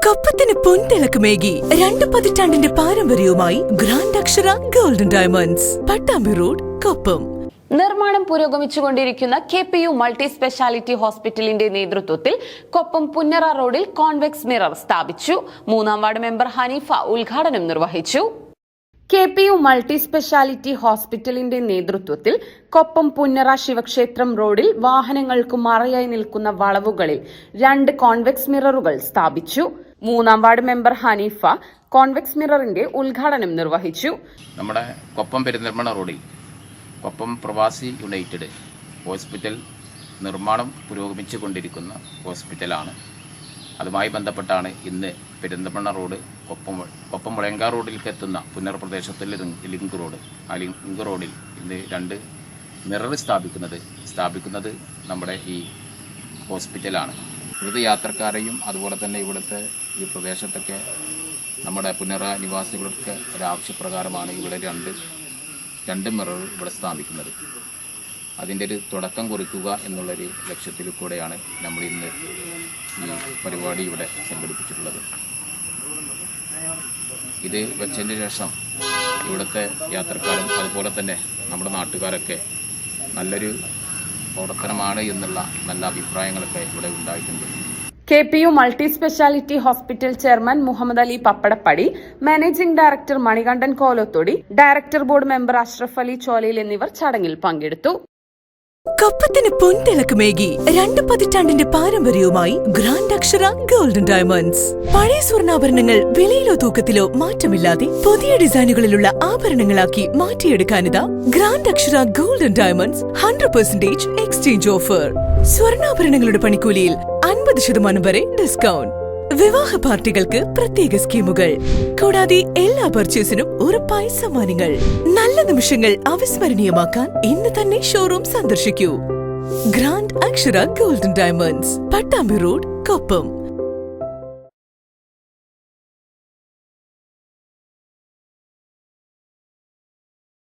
കൊപ്പത്തിന് പൊൻതിളക്കമേകി 2 പതിറ്റാണ്ടിന്റെ പാരമ്പര്യവുമായി ഗ്രാൻഡ് അക്ഷര golden diamonds, Pattambi road, Koppam. നിർമ്മാണം പുരോഗമിച്ചുകൊണ്ടിരിക്കുന്ന KPU മൾട്ടി സ്പെഷ്യാലിറ്റി ഹോസ്പിറ്റലിന്റെ നേതൃത്വത്തിൽ കൊപ്പം പുന്നറ റോഡിൽ കോൺവെക്സ് മിറർ സ്ഥാപിച്ചു. 3-ാം വാർഡ് മെമ്പർ ഹനീഫ ഉദ്ഘാടനം നിർവഹിച്ചു. KPU മൾട്ടി സ്പെഷ്യാലിറ്റി ഹോസ്പിറ്റലിന്റെ നേതൃത്വത്തിൽ കൊപ്പം പുന്നറ ശിവക്ഷേത്രം റോഡിൽ വാഹനങ്ങൾക്ക് മറയായി നിൽക്കുന്ന വളവുകളിൽ 2 കോൺവെക്സ് മിററുകൾ സ്ഥാപിച്ചു. 3-ാം വാർഡ് മെമ്പർ ഹനീഫ കോൺവെക്സ് മിററിന്റെ ഉദ്ഘാടനം നിർവഹിച്ചു. നമ്മുടെ കൊപ്പം പെരുന്തൽമണ്ണ റോഡിൽ കൊപ്പം പ്രവാസി യുണൈറ്റഡ് ഹോസ്പിറ്റൽ നിർമ്മാണം പുരോഗമിച്ചുകൊണ്ടിരിക്കുന്ന ഹോസ്പിറ്റലാണ്. അതുമായി ബന്ധപ്പെട്ടാണ് ഇന്ന് പെരിന്തൽമണ്ണ റോഡ് കൊപ്പം മുളയങ്കാ റോഡിലേക്ക് എത്തുന്ന പുന്നർ പ്രദേശത്തിലെ ലിങ്ക് റോഡ്, ആ ലിങ്ക് റോഡിൽ ഇന്ന് 2 മിറർ സ്ഥാപിക്കുന്നത് നമ്മുടെ ഈ ഹോസ്പിറ്റലാണ്. ഇവിടുത്തെ യാത്രക്കാരെയും അതുപോലെ തന്നെ ഇവിടുത്തെ ഈ പ്രദേശത്തൊക്കെ നമ്മുടെ പുന്നറ നിവാസികളൊക്കെ ഒരാവശ്യപ്രകാരമാണ് ഇവിടെ രണ്ട് മിറർ ഇവിടെ സ്ഥാപിക്കുന്നത്. അതിൻ്റെ ഒരു തുടക്കം കുറിക്കുക എന്നുള്ളൊരു ലക്ഷ്യത്തിൽ കൂടെയാണ് നമ്മൾ ഇന്ന് ഈ പരിപാടി ഇവിടെ സംഘടിപ്പിച്ചിട്ടുള്ളത്. ഇത് വെച്ചതിന് ശേഷം ഇവിടുത്തെ യാത്രക്കാരും അതുപോലെ തന്നെ നമ്മുടെ നാട്ടുകാരൊക്കെ നല്ലൊരു പ്രവർത്തനമാണ് എന്നുള്ള നല്ല അഭിപ്രായങ്ങളൊക്കെ ഇവിടെ ഉണ്ടായിട്ടുണ്ട്. KPU multi speciality hospital chairman Muhammad Ali Pappadappadi, managing director Manikandan Kolathodi, director board member Ashraf Ali Cholayil എന്നിവർ ചടങ്ങിൽ പങ്കെടുത്തു. കൊപ്പത്തിന് പൊൻതിളക്കമേകി 2 പതിറ്റാണ്ടിന്റെ പാരമ്പര്യവുമായി ഗ്രാൻഡ് അക്ഷര ഗോൾഡൻ ഡയമണ്ട്സ്. പഴയ സ്വർണ്ണാഭരണങ്ങൾ വിലയിലോ തൂക്കത്തിലോ മാറ്റമില്ലാതെ പുതിയ ഡിസൈനുകളിലുള്ള ആഭരണങ്ങളാക്കി മാറ്റിയെടുക്കാനിതാ ഗ്രാൻഡ് അക്ഷര ഗോൾഡൻ ഡയമണ്ട്സ് 100% എക്സ്ചേഞ്ച് ഓഫർ. സ്വർണ്ണാഭരണങ്ങളുടെ പണിക്കൂലിയിൽ 50% വരെ ഡിസ്കൗണ്ട്. വിവാഹ പാർട്ടികൾക്ക് പ്രത്യേക സ്കീമുകൾ, കൂടാതെ എല്ലാ പർച്ചേസിനും ഉറപ്പായ സമ്മാനങ്ങൾ. നല്ല നിമിഷങ്ങൾ അവിസ്മരണീയമാക്കാൻ ഇന്ന് തന്നെ ഷോറൂം സന്ദർശിക്കൂ. ഗ്രാൻഡ് അക്ഷര golden diamonds, Pattambi road, Koppam.